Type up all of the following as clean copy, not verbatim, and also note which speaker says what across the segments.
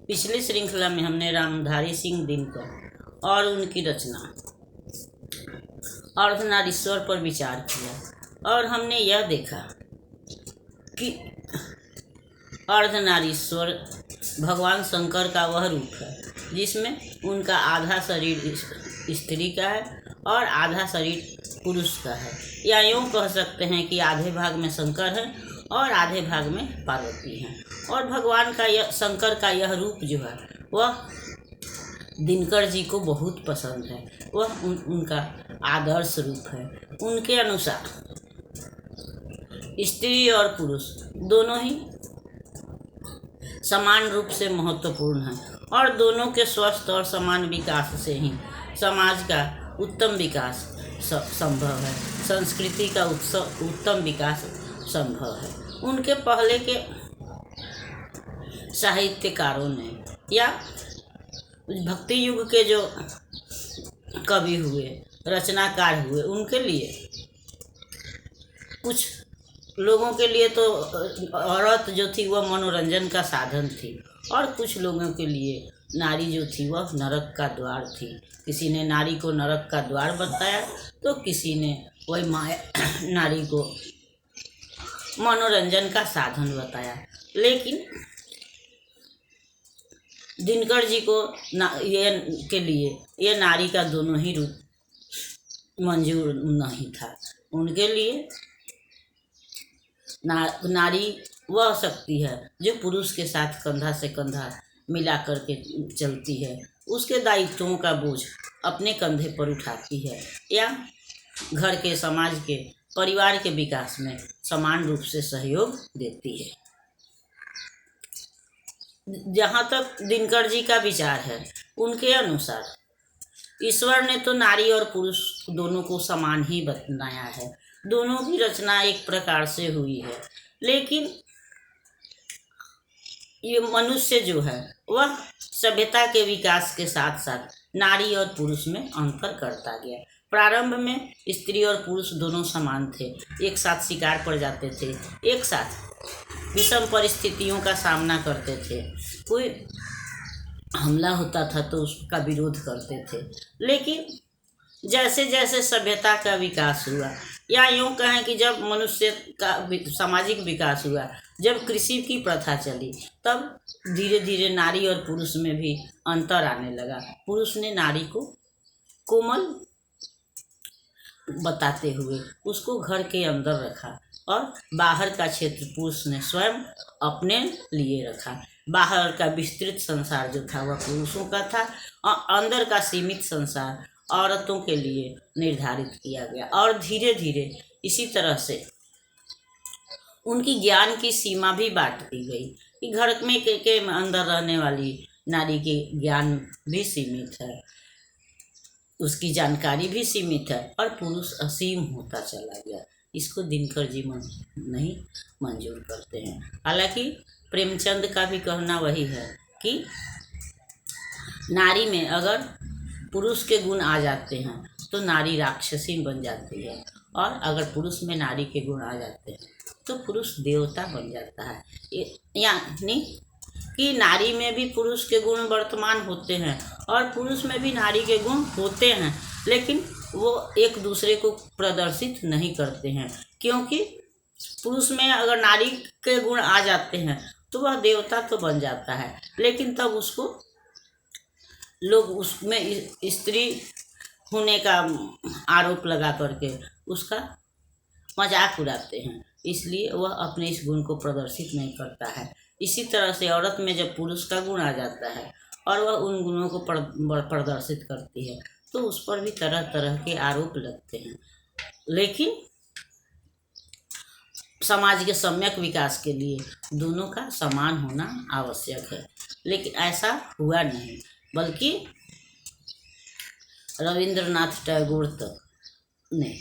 Speaker 1: पिछली श्रृंखला में हमने रामधारी सिंह दिनकर और उनकी रचना अर्धनारीश्वर पर विचार किया और हमने यह देखा कि अर्धनारीश्वर भगवान शंकर का वह रूप है जिसमें उनका आधा शरीर स्त्री का है और आधा शरीर पुरुष का है, या यूँ कह सकते हैं कि आधे भाग में शंकर है और आधे भाग में पार्वती हैं। और भगवान का यह शंकर का यह रूप जो है वह दिनकर जी को बहुत पसंद है। वह उनका आदर्श रूप है। उनके अनुसार स्त्री और पुरुष दोनों ही समान रूप से महत्वपूर्ण हैं और दोनों के स्वस्थ और समान विकास से ही समाज का उत्तम विकास संभव है, संस्कृति का उत्तम विकास संभव है। उनके पहले के साहित्यकारों ने या भक्ति युग के जो कवि हुए, रचनाकार हुए, उनके लिए कुछ लोगों के लिए तो औरत जो थी वह मनोरंजन का साधन थी और कुछ लोगों के लिए नारी जो थी वह नरक का द्वार थी। किसी ने नारी को नरक का द्वार बताया तो किसी ने वही माया नारी को मनोरंजन का साधन बताया। लेकिन दिनकर जी को के लिए ये नारी का दोनों ही रूप मंजूर नहीं था। उनके लिए नारी वह शक्ति है जो पुरुष के साथ कंधा से कंधा मिला करके चलती है, उसके दायित्वों का बोझ अपने कंधे पर उठाती है या घर के, समाज के, परिवार के विकास में समान रूप से सहयोग देती है। जहाँ तक दिनकर जी का विचार है, उनके अनुसार ईश्वर ने तो नारी और पुरुष दोनों को समान ही बनाया है। दोनों की रचना एक प्रकार से हुई है, लेकिन ये मनुष्य जो है वह सभ्यता के विकास के साथ साथ नारी और पुरुष में अंतर करता गया। प्रारंभ में स्त्री और पुरुष दोनों समान थे, एक साथ शिकार पर जाते थे, एक साथ विषम परिस्थितियों का सामना करते थे, कोई हमला होता था तो उसका विरोध करते थे। लेकिन जैसे जैसे सभ्यता का विकास हुआ, या यूँ कहें कि जब मनुष्य का सामाजिक विकास हुआ, जब कृषि की प्रथा चली, तब धीरे धीरे नारी और पुरुष में भी अंतर आने लगा। पुरुष ने नारी को कोमल बताते हुए उसको घर के अंदर रखा और बाहर का क्षेत्र पुरुष ने स्वयं अपने लिए रखा। बाहर का विस्तृत संसार जो था वह पुरुषों का था और अंदर का सीमित संसार औरतों के लिए निर्धारित किया गया। और धीरे धीरे इसी तरह से उनकी ज्ञान की सीमा भी बांट दी गई कि घर में के अंदर रहने वाली नारी के ज्ञान भी सीमित है, उसकी जानकारी भी सीमित है और पुरुष असीम होता चला गया। इसको दिनकर जी नहीं मंजूर करते हैं। हालांकि प्रेमचंद का भी कहना वही है कि नारी में अगर पुरुष के गुण आ जाते हैं तो नारी राक्षसी बन जाती है, और अगर पुरुष में नारी के गुण आ जाते हैं तो पुरुष देवता बन जाता है। यानी कि नारी में भी पुरुष के गुण वर्तमान होते हैं और पुरुष में भी नारी के गुण होते हैं, लेकिन वो एक दूसरे को प्रदर्शित नहीं करते हैं। क्योंकि पुरुष में अगर नारी के गुण आ जाते हैं तो वह देवता तो बन जाता है, लेकिन तब उसको लोग उसमें स्त्री होने का आरोप लगा करके उसका मजाक उड़ाते हैं, इसलिए वह अपने इस गुण को प्रदर्शित नहीं करता है। इसी तरह से औरत में जब पुरुष का गुण आ जाता है और वह उन गुणों को प्रदर्शित करती है तो उस पर भी तरह तरह के आरोप लगते हैं। लेकिन समाज के सम्यक विकास के लिए दोनों का समान होना आवश्यक है, लेकिन ऐसा हुआ नहीं, बल्कि रविंद्रनाथ टैगोर ने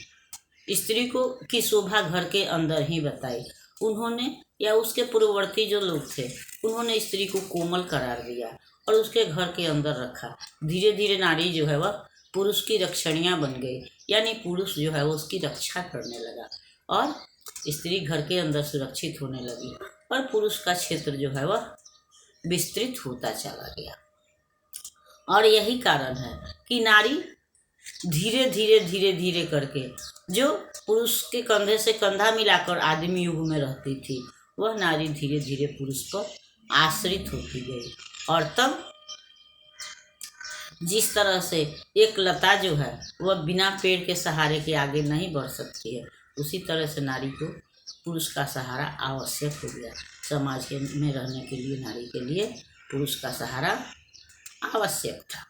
Speaker 1: स्त्री को की शोभा घर के अंदर ही बताई। उन्होंने या उसके पूर्ववर्ती जो लोग थे उन्होंने स्त्री को कोमल करार दिया और उसके घर के अंदर रखा। धीरे धीरे नारी जो है वह पुरुष की रक्षणिया बन गई, यानी पुरुष जो है वो उसकी रक्षा करने लगा और स्त्री घर के अंदर सुरक्षित होने लगी और पुरुष का क्षेत्र जो है वह विस्तृत होता चला गया। और यही कारण है कि नारी धीरे धीरे धीरे धीरे करके जो पुरुष के कंधे से कंधा मिलाकर आदिम युग में रहती थी, वह नारी धीरे धीरे पुरुष पर आश्रित होती गई। और तब जिस तरह से एक लता जो है वह बिना पेड़ के सहारे के आगे नहीं बढ़ सकती है, उसी तरह से नारी को पुरुष का सहारा आवश्यक हो गया। समाज के में रहने के लिए नारी के लिए पुरुष का सहारा आवश्यक था।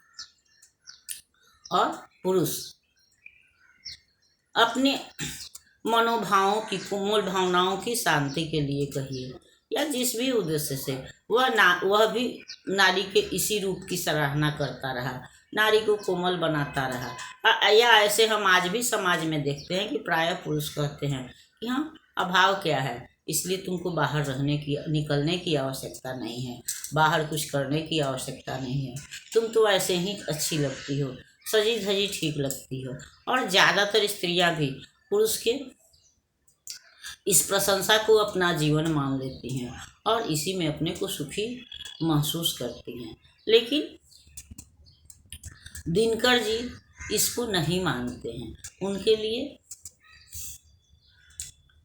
Speaker 1: और पुरुष अपने मनोभावों की, कोमल भावनाओं की शांति के लिए कहिए या जिस भी उद्देश्य से वह भी नारी के इसी रूप की सराहना करता रहा, नारी को कोमल बनाता रहा। या ऐसे हम आज भी समाज में देखते हैं कि प्रायः पुरुष कहते हैं कि हाँ, अभाव क्या है, इसलिए तुमको बाहर निकलने की आवश्यकता नहीं है, बाहर कुछ करने की आवश्यकता नहीं है, तुम तो ऐसे ही अच्छी लगती हो, सजी धजी ठीक लगती हो। और ज़्यादातर स्त्रियां भी पुरुष के इस प्रशंसा को अपना जीवन मान लेती हैं और इसी में अपने को सुखी महसूस करती हैं। लेकिन दिनकर जी इसको नहीं मानते हैं। उनके लिए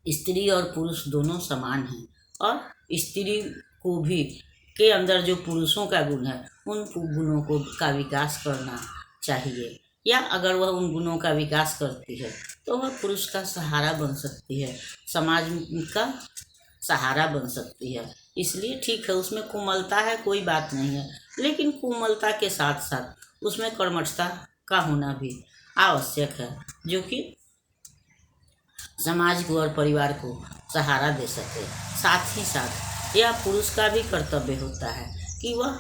Speaker 1: स्त्री और पुरुष दोनों समान हैं और स्त्री को भी के अंदर जो पुरुषों का गुण है, उन गुणों का विकास करना चाहिए। या अगर वह उन गुणों का विकास करती है तो वह पुरुष का सहारा बन सकती है, समाज का सहारा बन सकती है। इसलिए ठीक है, उसमें कोमलता है, कोई बात नहीं है, लेकिन कोमलता के साथ साथ उसमें कर्मठता का होना भी आवश्यक है, जो कि समाज को और परिवार को सहारा दे सके। साथ ही साथ यह पुरुष का भी कर्तव्य होता है कि वह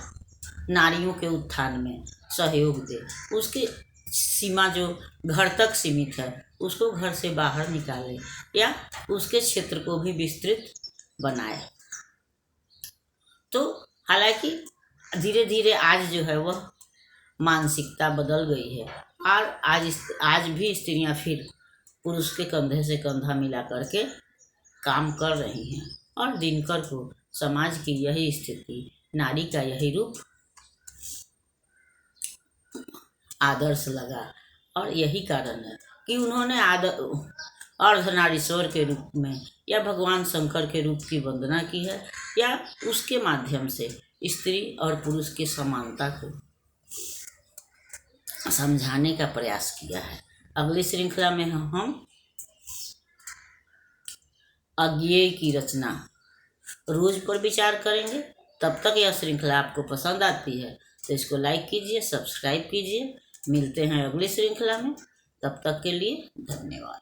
Speaker 1: नारियों के उत्थान में सहयोग दे। उसकी सीमा जो घर तक सीमित है उसको घर से बाहर निकाले या उसके क्षेत्र को भी विस्तृत बनाए। तो हालांकि धीरे धीरे आज जो है वह मानसिकता बदल गई है और आज भी स्त्रियां फिर पुरुष के कंधे से कंधा मिला करके काम कर रही हैं। और दिनकर को समाज की यही स्थिति, नारी का यही रूप आदर्श लगा और यही कारण है कि उन्होंने अर्धनारीश्वर के रूप में या भगवान शंकर के रूप की वंदना की है या उसके माध्यम से स्त्री और पुरुष की समानता को समझाने का प्रयास किया है। अगली श्रृंखला में हम अज्ञेय की रचना रोज पर विचार करेंगे। तब तक यह श्रृंखला आपको पसंद आती है तो इसको लाइक कीजिए, सब्सक्राइब कीजिए। मिलते हैं अगली श्रृंखला में, तब तक के लिए धन्यवाद।